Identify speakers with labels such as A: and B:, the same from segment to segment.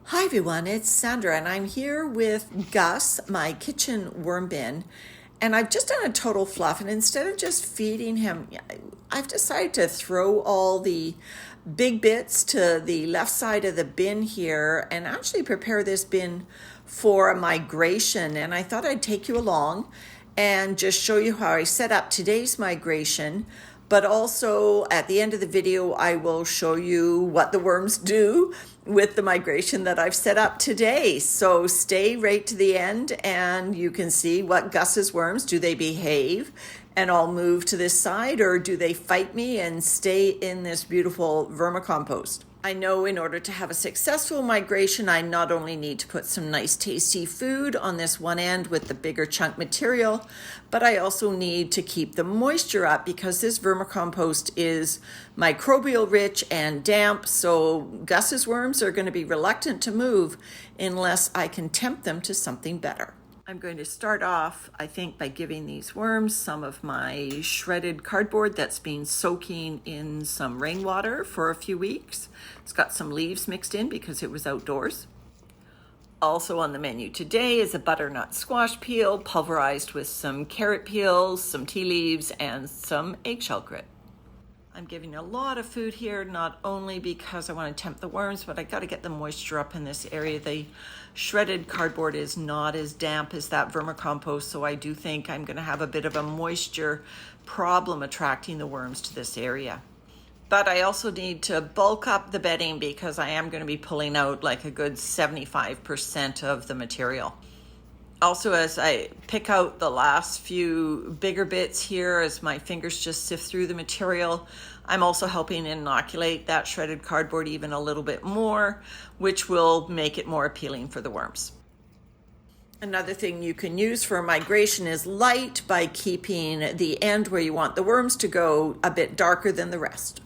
A: Hi everyone, it's Sandra and I'm here with Gus, my kitchen worm bin, and I've just done a total fluff, and instead of just feeding him, I've decided to throw all the big bits to the left side of the bin here and actually prepare this bin for a migration. And I thought I'd take you along and just show you how I set up today's migration. But also at the end of the video, I will show you what the worms do with the migration that I've set up today. So stay right to the end and you can see what Gus's worms, do they behave and I'll move to this side, or do they fight me and stay in this beautiful vermicompost? I know in order to have a successful migration, I not only need to put some nice tasty food on this one end with the bigger chunk material, but I also need to keep the moisture up because this vermicompost is microbial rich and damp. So Gus's worms are going to be reluctant to move unless I can tempt them to something better. I'm going to start off, I think, by giving these worms some of my shredded cardboard that's been soaking in some rainwater for a few weeks. It's got some leaves mixed in because it was outdoors. Also on the menu today is a butternut squash peel pulverized with some carrot peels, some tea leaves, and some eggshell grit. I'm giving a lot of food here, not only because I want to tempt the worms, but I got to get the moisture up in this area. The shredded cardboard is not as damp as that vermicompost, so I do think I'm going to have a bit of a moisture problem attracting the worms to this area. But I also need to bulk up the bedding because I am going to be pulling out like a good 75% of the material. Also, as I pick out the last few bigger bits here, as my fingers just sift through the material, I'm also helping inoculate that shredded cardboard even a little bit more, which will make it more appealing for the worms. Another thing you can use for migration is light by keeping the end where you want the worms to go a bit darker than the rest.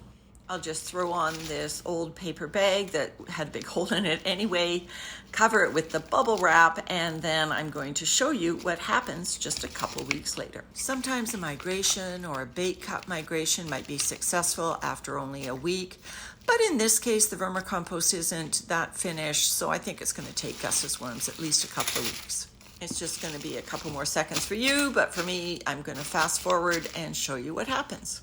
A: I'll just throw on this old paper bag that had a big hole in it anyway, cover it with the bubble wrap, and then I'm going to show you what happens just a couple weeks later. Sometimes a migration or a bait cup migration might be successful after only a week, but in this case, the vermicompost isn't that finished, so I think it's going to take Gus's worms at least a couple of weeks. It's just going to be a couple more seconds for you, but for me, I'm going to fast forward and show you what happens.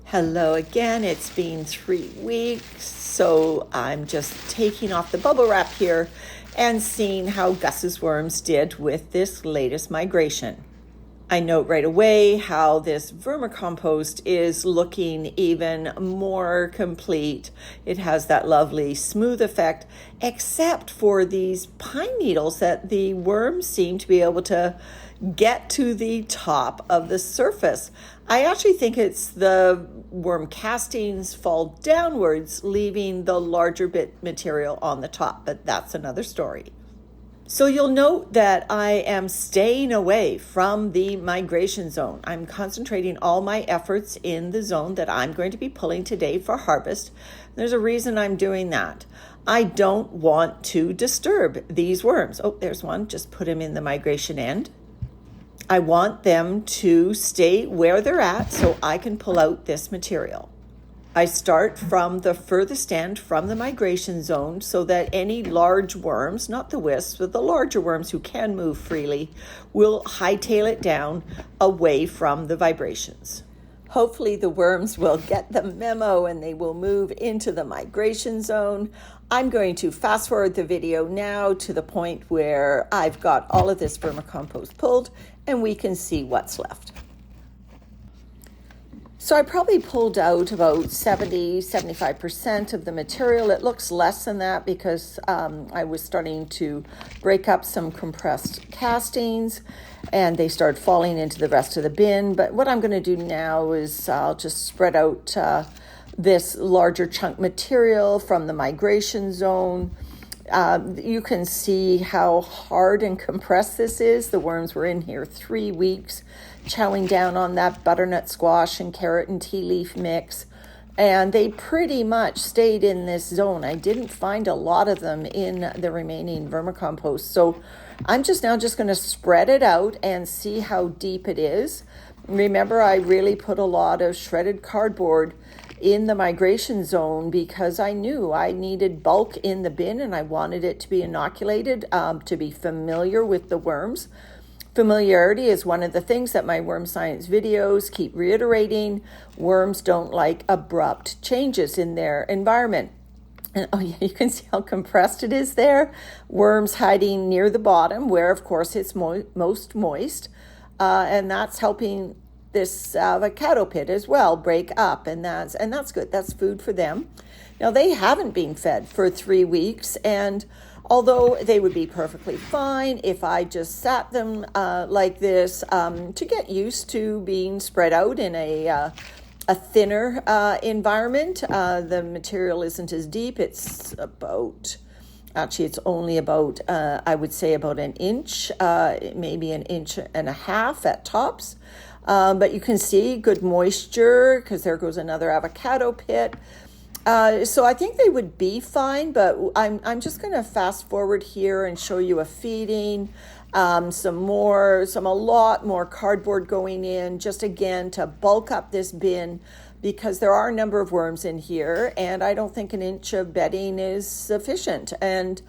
A: Hello again, it's been 3 weeks, so I'm just taking off the bubble wrap here and seeing how Gus's worms did with this latest migration. I note right away how this vermicompost is looking even more complete. It has that lovely smooth effect, except for these pine needles that the worms seem to be able to get to the top of the surface. I actually think it's the worm castings fall downwards, leaving the larger bit material on the top, but that's another story. So you'll note that I am staying away from the migration zone. I'm concentrating all my efforts in the zone that I'm going to be pulling today for harvest. There's a reason I'm doing that. I don't want to disturb these worms. Oh, there's one. Just put him in the migration end. I want them to stay where they're at so I can pull out this material. I start from the furthest end from the migration zone so that any large worms, not the wisps, but the larger worms who can move freely, will hightail it down away from the vibrations. Hopefully the worms will get the memo and they will move into the migration zone. I'm going to fast forward the video now to the point where I've got all of this vermicompost pulled and we can see what's left. So I probably pulled out about 75% of the material. It looks less than that because I was starting to break up some compressed castings and they started falling into the rest of the bin. But what I'm going to do now is I'll just spread out this larger chunk material from the migration zone. You can see how hard and compressed this is. The worms were in here 3 weeks, chowing down on that butternut squash and carrot and tea leaf mix. And they pretty much stayed in this zone. I didn't find a lot of them in the remaining vermicompost. So I'm just going to spread it out and see how deep it is. Remember, I really put a lot of shredded cardboard in the migration zone because I knew I needed bulk in the bin and I wanted it to be inoculated, to be familiar with the worms. Familiarity is one of the things that my worm science videos keep reiterating. Worms don't like abrupt changes in their environment. And oh yeah, you can see how compressed it is there. Worms hiding near the bottom where, of course, it's most moist. And that's helping this avocado pit as well break up. And that's good. That's food for them. Now, they haven't been fed for 3 weeks. And although they would be perfectly fine if I just sat them like this to get used to being spread out in a thinner environment. The material isn't as deep. It's only about, I would say about an inch, maybe an inch and a half at tops. But you can see good moisture because there goes another avocado pit. So I think they would be fine, but I'm just going to fast forward here and show you a feeding, a lot more cardboard going in, just again to bulk up this bin because there are a number of worms in here and I don't think an inch of bedding is sufficient. And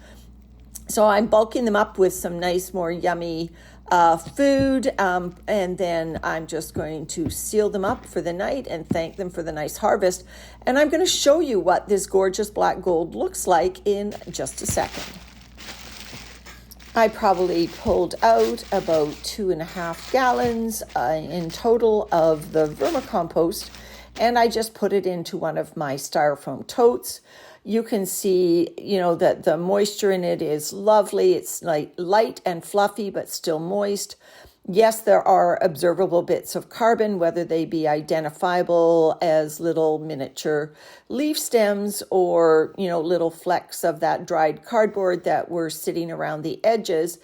A: so I'm bulking them up with some nice, more yummy food, and then I'm just going to seal them up for the night and thank them for the nice harvest. And I'm going to show you what this gorgeous black gold looks like in just a second. I probably pulled out about 2.5 gallons in total of the vermicompost, and I just put it into one of my styrofoam totes. You can see, that the moisture in it is lovely. It's like light and fluffy, but still moist. Yes, there are observable bits of carbon, whether they be identifiable as little miniature leaf stems or, little flecks of that dried cardboard that were sitting around the edges.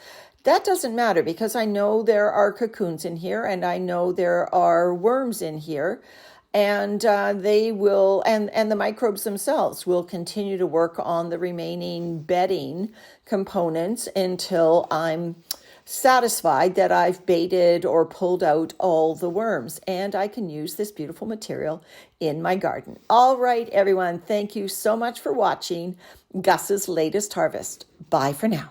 A: That doesn't matter because I know there are cocoons in here and I know there are worms in here. And they will, and the microbes themselves will continue to work on the remaining bedding components until I'm satisfied that I've baited or pulled out all the worms and I can use this beautiful material in my garden. All right, everyone, thank you so much for watching Gus's latest harvest. Bye for now.